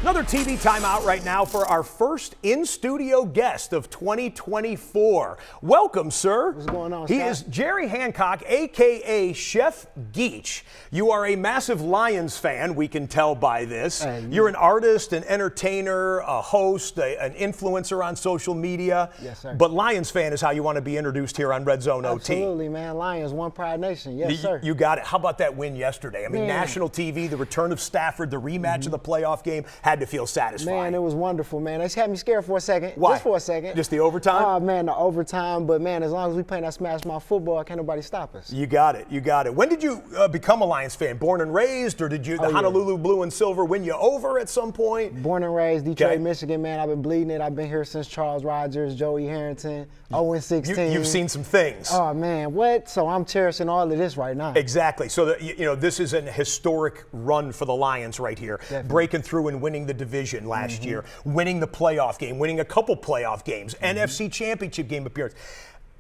Another TV timeout right now for our first in-studio guest of 2024. Welcome, sir. What's going on, He Scott? is Jerry Hancock, a.k.a. Chef Geech. You are a massive Lions fan, we can tell by this. You're an artist, an entertainer, a host, an influencer on social media. Yes, sir. But Lions fan is how you want to be introduced here on RedZone OT. Absolutely, man. Lions, one pride nation. Yes, sir. You got it. How about that win yesterday? I mean, Man. national TV, the return of Stafford, the rematch of the playoff game, had to feel satisfying. Man, it was wonderful, man. They had me scared for a second. Why? Just for a second. Just the overtime? Oh, man, the overtime. But, man, as long as we playing that smash mouth football, can't nobody stop us. You got it. You got it. When did you become a Lions fan? Born and raised, or did the Honolulu Blue and Silver win you over at some point? Born and raised, Detroit, Okay. Michigan, man. I've been bleeding it. I've been here since Charles Rogers, Joey Harrington, 0-16. You've seen some things. Oh, man, what? So I'm cherishing all of this right now. Exactly. So, this is an historic run for the Lions right here. Definitely. Breaking through and winning the division last year, winning the playoff game, winning a couple playoff games, NFC Championship game appearance.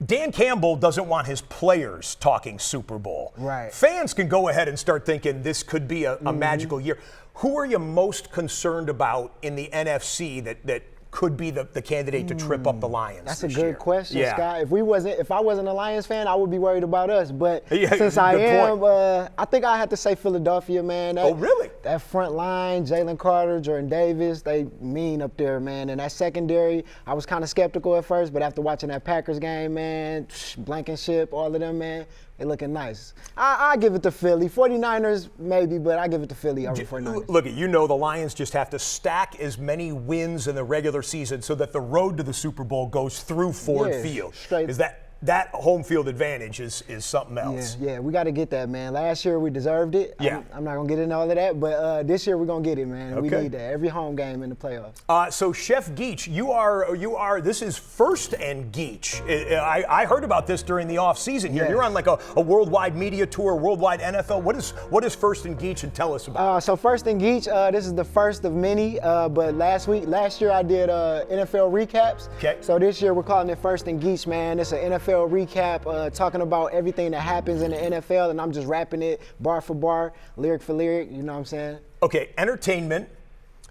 Dan Campbell doesn't want his players talking Super Bowl. Right. Fans can go ahead and start thinking this could be a magical year. Who are you most concerned about in the NFC that could be the candidate to trip up the Lions? That's a this good year? question, Yeah. Scott. If I wasn't a Lions fan, I would be worried about us. But Yeah, since I good am, point. I think I have to say Philadelphia, man. Oh, really? That front line, Jalen Carter, Jordan Davis, they mean up there, man. And that secondary, I was kind of skeptical at first, but after watching that Packers game, man, Blankenship, all of them, man, they looking nice. I give it to Philly. 49ers, maybe, but I give it to Philly over 49ers. Look, the Lions just have to stack as many wins in the regular season so that the road to the Super Bowl goes through Ford Yeah, Field. straight. Because that home field advantage is something else. Yeah, we got to get that, man. Last year we deserved it. Yeah. I'm not going to get into all of that, but this year we're going to get it, man. We Okay. need that. Every home game in the playoffs. So Chef Geech, you are this is First and Geech. I heard about this during the off season here. Yes. You're on like a worldwide media tour, worldwide NFL. What is First and Geech, and tell us about it? So First and Geech, this is the first of many, but last year I did NFL recaps. Okay. So this year we're calling it First and Geech, man. It's an NFL recap talking about everything that happens in the NFL, and I'm just rapping it bar for bar, lyric for lyric, you know what I'm saying? Okay, entertainment,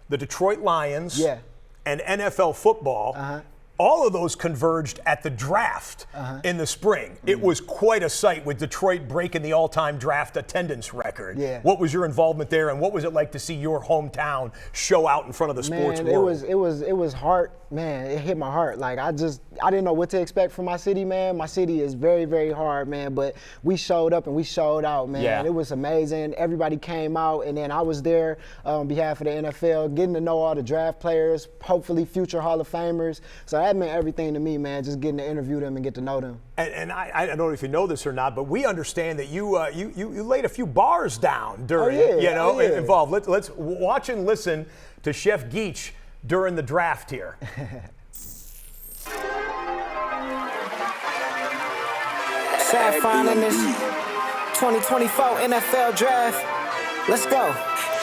the Detroit Lions, Yeah. and NFL football. All of those converged at the draft in the spring. It was quite a sight with Detroit breaking the all-time draft attendance record. Yeah. What was your involvement there, and what was it like to see your hometown show out in front of the sports Man, world? it was heart, man. It hit my heart. Like I didn't know what to expect from my city, man. My city is very, very hard, man. But we showed up and we showed out, man. Yeah. It was amazing. Everybody came out, and then I was there on behalf of the NFL, getting to know all the draft players, hopefully future Hall of Famers. So that meant everything to me, man. Just getting to interview them and get to know them. And I don't know if you know this or not, but we understand that you laid a few bars down during involved. Let's watch and listen to Chef Geech during the draft here. Sad finding this 2024 NFL draft. Let's go.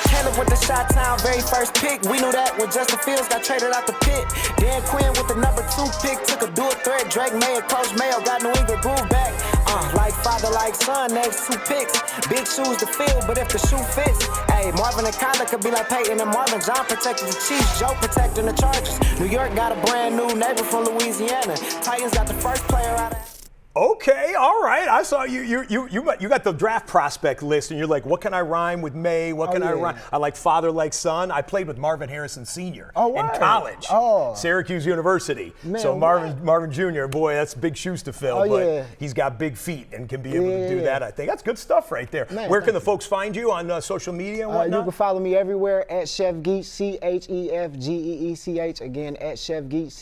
Caleb with the Chi-Town very first pick. We knew that when Justin Fields got traded out the pit. Dan Quinn with the number 2 pick took a dual threat. Drake May and Coach Mayo got New England groove back. Like father, like son, next 2 picks. Big shoes to fill, but if the shoe fits, hey, Marvin and Kyler could be like Peyton and Marvin. John protecting the Chiefs, Joe protecting the Chargers. New York got a brand new neighbor from Louisiana. Titans got the first player out of. Okay, all right. I saw you got the draft prospect list, and you're like, what can I rhyme with May? What can I rhyme? I like father, like son. I played with Marvin Harrison Sr. in college, Syracuse University. Man, so Marvin Jr., boy, that's big shoes to fill, but he's got big feet and can be able to do that, I think. That's good stuff right there. Man, where can the folks find you on social media and whatnot? You can follow me everywhere at Chef Geech, ChefGeech. Again, at Chef Geech,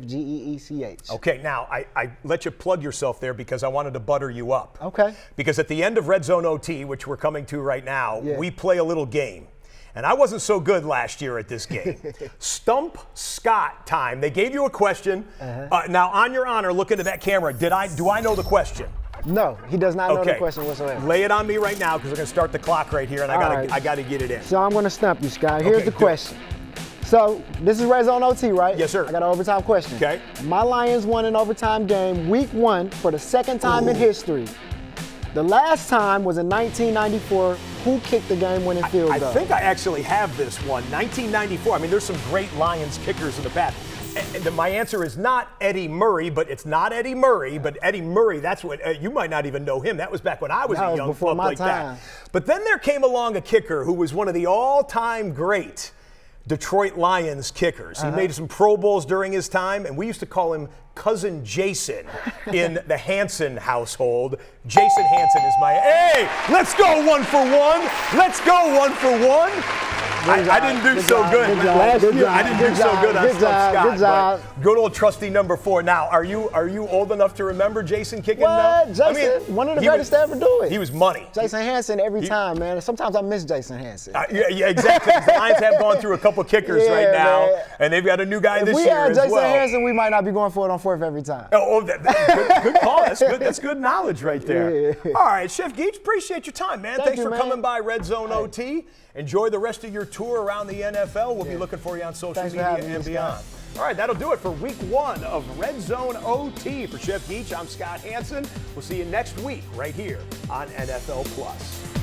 ChefGeech. Okay, now I let you plug yourself there because I wanted to butter you up. Okay. Because at the end of RedZone OT, which we're coming to right now, we play a little game. And I wasn't so good last year at this game. Stump Scott time. They gave you a question. Now, on your honor, look into that camera. Do I know the question? No, he does not know the question whatsoever. Lay it on me right now because we're going to start the clock right here, and I got to get it in. So I'm going to stump you, Scott. Here's the question. So this is RedZone OT, right? Yes, sir. I got an overtime question. Okay. My Lions won an overtime game week 1 for the second time in history. The last time was in 1994. Who kicked the game-winning field goal? I think I actually have this one. 1994. I mean, there's some great Lions kickers in the past. And my answer is not Eddie Murray, but it's not Eddie Murray. But Eddie Murray, that's what you might not even know him. That was back when I was a young pup like that. But then there came along a kicker who was one of the all-time great Detroit Lions kickers. He made some Pro Bowls during his time, and we used to call him Cousin Jason in the Hanson household. Jason Hanson is my. Hey, let's go 1 for 1. Let's go 1 for 1. I didn't do so good last year. I didn't do so good on Stump Scott. Good job. Good old trusty number 4. Now, are you old enough to remember Jason kicking? What? Jason, one of the greatest to ever do it. He was money. Jason Hanson every time, man. Sometimes I miss Jason Hanson. Yeah, exactly. The Lions have gone through a couple kickers right now, man. And they've got a new guy this year as well. If we had Jason Hanson, we might not be going for it on 4th every time. Good call. That's good knowledge right there. Yeah. All right, Chef Geech, appreciate your time, man. Thanks for coming by RedZone OT. Enjoy the rest of your tour around the NFL. We'll be looking for you on social media and beyond. All right, that'll do it for week 1 of RedZone OT. For Chef Geech, I'm Scott Hanson. We'll see you next week right here on NFL Plus.